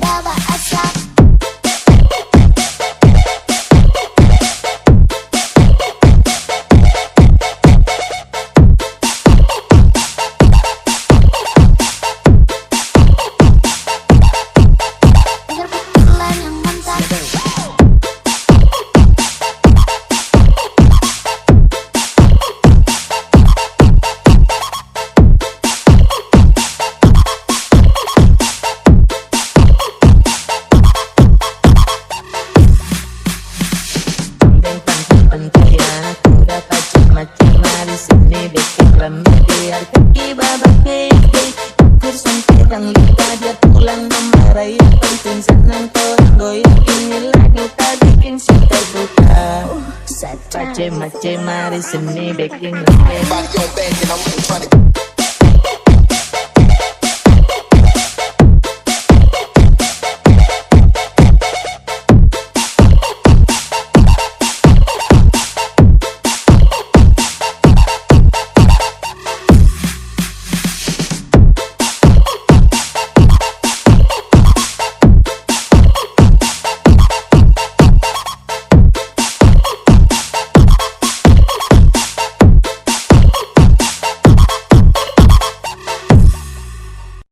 baba asap. Biar kaki babak keke ukur sampai dan lupa dia pulang memarahi. Penting senang goyang ini lagu tak bikin si terbuka. Pace mace mari sini baking. Body on back and I'm trying to